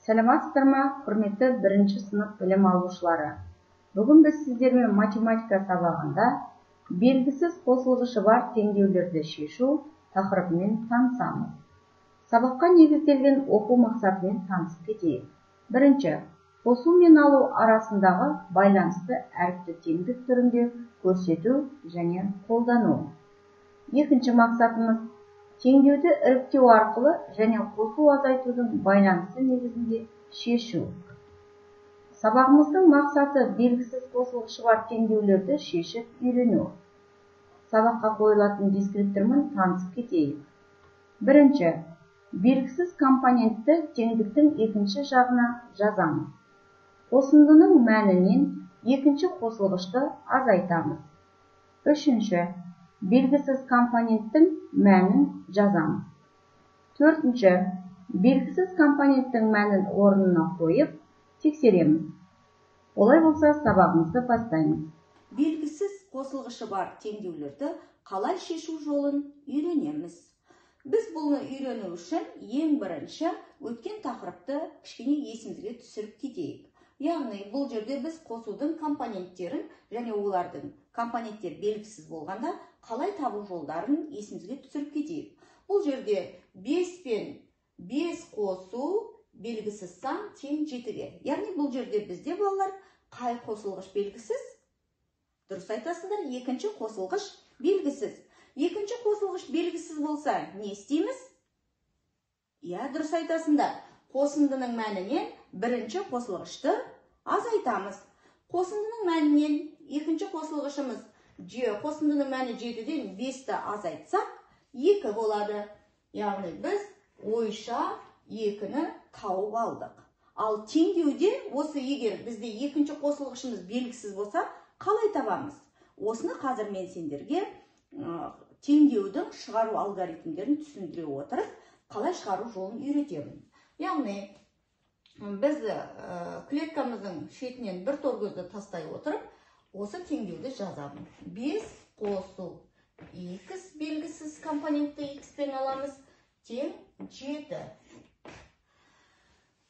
Сәлеметсіздер ме, құрметті бірінші сынып білім алушылары? Бүгін біз сіздермен математика сабағында белгісіз қосылғышы бар теңдеулерді шешу тақырыбымен танысамыз. Сабаққа негізделген оқу мақсатымен танысып кетейік. Бірінші, қосу мен алу арасындағы байланысты әріпті теңдік түрінде көрсету және қолдану. Екінші мақсатымыз теңдеуді іріктеу арқылы және қосу азайтудың байланысы негізінде шешу. Сабағымыздың мақсаты белгісіз қосылғышы бар теңдеулерді шешіп үйрену. Сабаққа қойылатын дискриптормен танысып кетейік. Бірінші, белгісіз компонентті теңдіктің екінші жағына жазамыз. Қосындының мәнінен екінші қосылғышты азайтамыз. Үшінші, белгісіз компоненттің мәнін жазамыз. Төртінші, белгісіз компоненттің мәнін орнына қойып тексереміз. Олай болса, сабағымызды бастаймыз. Белгісіз қосылғышы бар теңдеулерді қалай шешу жолын үйренеміз. Біз бұны үйрену үшін ең бірінші өткен тақырыпты кішкене есімізге түсіріп кетейік. Яғни бұл жерде біз қосудың компоненттерін және олардың компоненттер белгісіз болғанда қалай табу жолдарын есімізге түсіріп кетейік. Бұл жерде 5 пен 5 қосу белгісіз сан тең 7-ге. Яғни бұл жерде бізде балалар қай қосылғыш белгісіз? Дұрыс айтасыздар, екінші қосылғыш белгісіз. Екінші қосылғыш белгісіз болса, не істейміз? Дұрыс айтасыңдар. Қосындының мәнінен бірінші қосылғышты азайтамыз. Қосындының мәнінен екінші қосылғышымыз қосындының мәні 7-ден 5-ті азайтсақ, 2 болады. Яғни біз ойша 2-ні тауып алдық. Ал теңдеуде осы егер бізде екінші қосылғышымыз белгісіз болса, қалай табамыз? Осыны қазір мен сендерге теңдеудің шығару алгоритмдерін түсіндіре отырып, қалай шығару жолын үйретемін. Яғни, біз клеткамыздың шетінен бір торгөзді тастай отырып, осы теңдеуді жазамын. 5 қосу x белгісіз компонентті x пен аламыз, тең 7.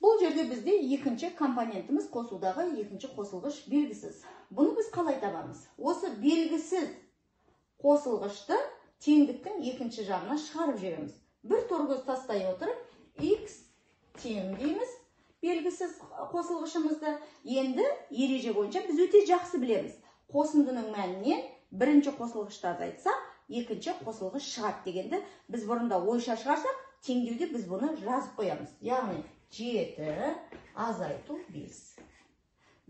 Бұл жерде бізде екінші компонентіміз қосудағы екінші қосылғыш белгісіз. Бұны біз қалай табамыз? Осы белгісіз қосылғышты теңдіктің екінші жағына шығарып жібереміз. Бір торгөз тастай отырып, x тең дейміз белгісіз қосылғышымызды. Енді ереже бойынша біз өте жақсы білеміз. Қосындының мәнінен бірінші қосылғышты азайтсақ, екінші қосылғыш шығады дегенді біз бұрында ойша шығарсақ, теңдеуде біз бұны жазып қоямыз. Яғни 7 азайту 5.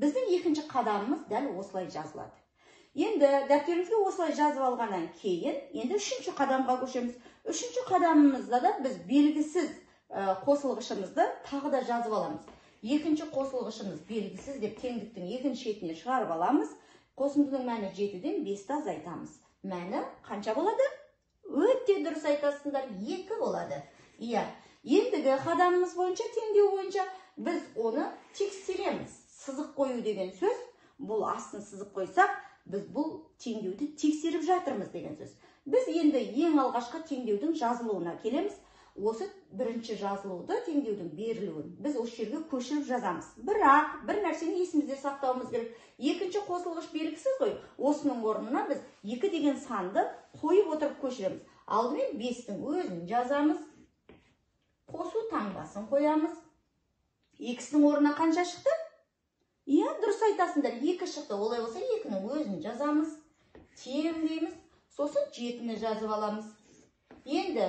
Біздің екінші қадамымыз дәл осылай жазылады. Енді дәптерімізге осылай жазып алғаннан кейін, енді үшінші қадамға көшеміз. Үшінші қадамымызда да біз белгісіз қосылғышымызды тағы да жазып аламыз. Екінші қосылғышымыз белгісіз деп теңдіктің екінші шетіне шығарып аламыз. Қосындының мәні 7-ден 5-ті азайтамыз. Мәні қанша болады? Өте дұрыс айтасыңдар, 2 болады. Ендігі қадамымыз бойынша, теңдеу бойынша біз оны тексереміз. Сызық қою деген сөз, бұл астын сызық қойсақ, біз бұл теңдеуді тексеріп жатырмыз деген сөз. Біз енді ең алғашқы теңдеудің жазылуына келеміз. Осы бірінші жазылуды, теңдеудің берілуін біз осы жерге көшіріп жазамыз. Бірақ бір нәрсені есімізде сақтауымыз керек. Екінші қосылғыш белгісіз ғой. Осының орнына біз 2 деген санды қойып отырып көшіреміз. Алдымен 5-тің өзін жазамыз. Қосу таңбасын қоямыз. X-тің орнына қанша шықты? Дұрыс айтасыңдар, 2 шықты. Олай болса 2-нің өзін жазамыз. Тең дейміз. Сосын 7-ні жазып аламыз. Енді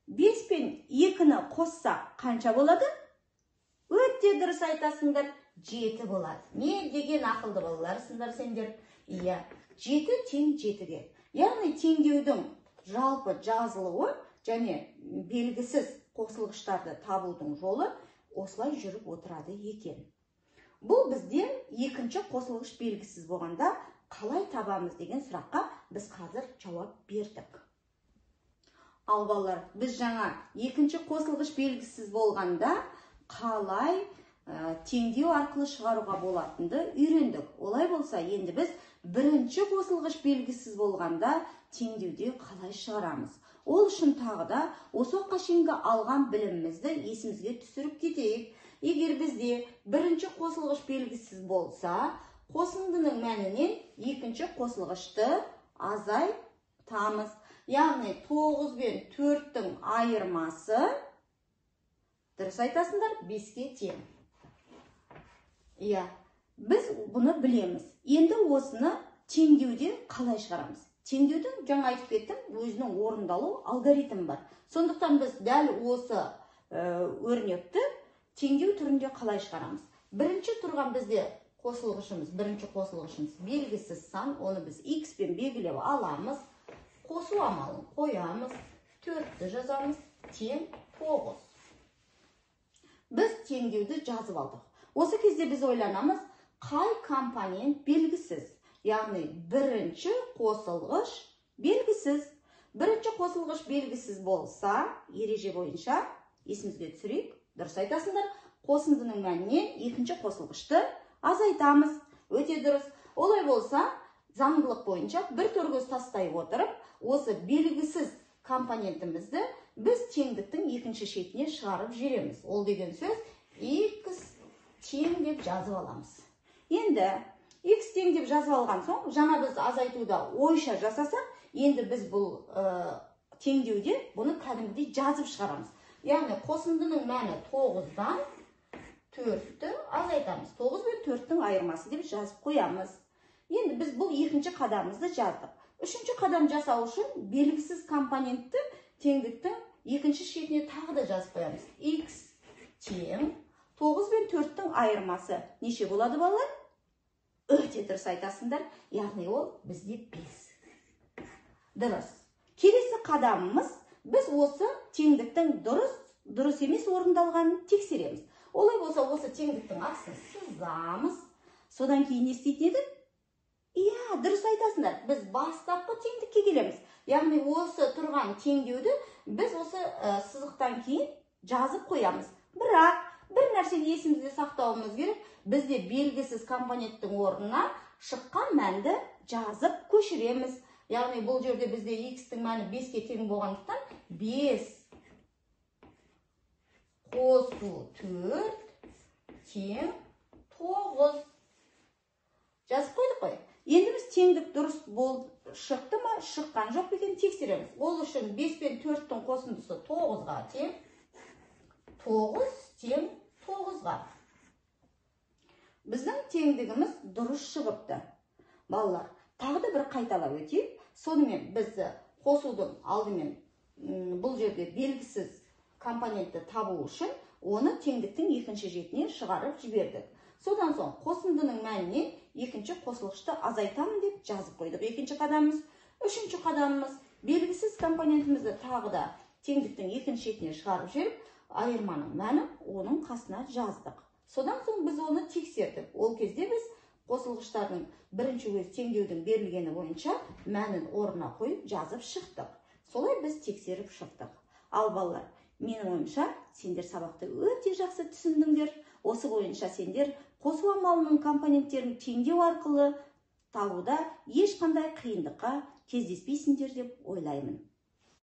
5 пен 2-ні қоссақ қанша болады? Өте дұрыс айтасыңдар, 7 болады. Не деген ақылды балаларсыңдар сендер? 7 тең 7-ге. Яғни теңдеудің жалпы жазылуы және белгісіз қосылғыштарды табудың жолы осылай жүріп отырады екен. Бұл бізден екінші қосылғыш белгісіз болғанда қалай табамыз деген сұраққа біз қазір жауап бердік. Ал балалар, біз жаңа екінші қосылғыш белгісіз болғанда қалай теңдеу арқылы шығаруға болатынды үйрендік. Олай болса, енді біз бірінші қосылғыш белгісіз болғанда теңдеуде қалай шығарамыз? Ол үшін тағы да осы уақытқа шейінгі алған білімімізді есімізге түсіріп кетейік. егер бізде бірінші қосылғыш белгісіз болса, қосындының мәнінен екінші қосылғышты азайтамыз. Яғни 9 бен 4-тің айырмасы, дұрыс айтасыңдар, 5-ке тең. Біз бұны білеміз. Енді осыны теңдеуден қалай шығарамыз? Теңдеудің жаңа айтып кеттім, өзінің орындалу алгоритмі бар. Сондықтан біз дәл осы өрнекті теңдеу түрінде қалай шығарамыз? Бірінші тұрған бізде бірінші қосылғышымыз белгісіз сан, оны біз x пен белгілеп аламыз. Қосу амалын қоямыз, 4-ті жазамыз, тең 9. Біз теңдеуді жазып алдық. Осы кезде біз ойланамыз, қай компонент белгісіз? Яғни бірінші қосылғыш белгісіз. Бірінші қосылғыш белгісіз болса, ереже бойынша есімізге түсірейік, дұрыс айтасыңдар, қосындының мәнінен екінші қосылғышты азайтамыз. Өте дұрыс. Олай болса, заңдылық бойынша бір төргөз тастай отырып, осы белгісіз компонентімізді біз теңдіктің екінші шетіне шығарып жібереміз. Ол деген сөз x тең деп жазып аламыз. Енді x тең деп жазып алған соң, жаңа біз азайтуда ойша жасасақ, енді біз бұл теңдеуде бұны кәдімгідей жазып шығарамыз. Яғни қосындының мәні 9-дан 4-ті азайтамыз. 9 бен 4-тің айырмасы деп жазып қоямыз. Енді біз бұл екінші қадамымызды жаздық. Үшінші қадам жасау үшін белгісіз компонентті теңдіктің екінші шетіне тағы да жазып қоямыз. X тең 9 бен 4-тің айырмасы неше болады балалар? Өте дұрыс айтасыңдар. Яғни ол бізде 5. Дұрыс. Келесі қадамымыз, біз осы теңдіктің дұрыс емес орындалғанын тексереміз. Олай болса, осы теңдіктің астын сызамыз. Содан кейін не істейтін едік? Дұрыс айтасыңдар. Біз бастапқы теңдікке келеміз. Яғни осы тұрған теңдеуді біз осы сызықтан кейін жазып қоямыз. Бірақ бір нәрсені есімізде сақтауымыз керек. Бізде белгісіз компоненттің орнына шыққан мәнді жазып көшіреміз. Яғни бұл жерде бізде x-тің мәні 5-ке тең болғандықтан 5 қосу 4 тең 9. Жазып қойдық қой. Енді біз теңдік дұрыс шықты ма, шыққан жоқ екен тексереміз. Ол үшін 5 пен 4-тің қосындысы 9-ға тең. 9 тең 9-ға. Біздің теңдігіміз дұрыс шығыпты. Балалар, тағы да бір қайталап өтейік. Сонымен біз қосудың алдымен бұл жерде белгісіз компонентті табу үшін оны теңдіктің екінші шетіне шығарып жібердік. Содан соң қосындының мәнінен екінші қосылғышты азайтамын деп жазып қойдық. Екінші қадамымыз. Үшінші қадамымыз, белгісіз компонентімізді тағы да теңдіктің екінші шетіне шығарып жіберіп, айырманың мәнін оның қасына жаздық. Содан соң біз оны тексердік. Ол кезде біз қосылғыштардың бірінші өз теңдеудің берілгені бойынша мәнін орнына қойып жазып шықтық. Солай біз тексеріп шықтық. Ал балалар, менің ойымша, сендер сабақты өте жақсы түсіндіңдер. Осы бойынша сендер қосу амалының компоненттерін теңдеу арқылы табуда ешқандай қиындыққа кездеспейсіңдер деп ойлаймын.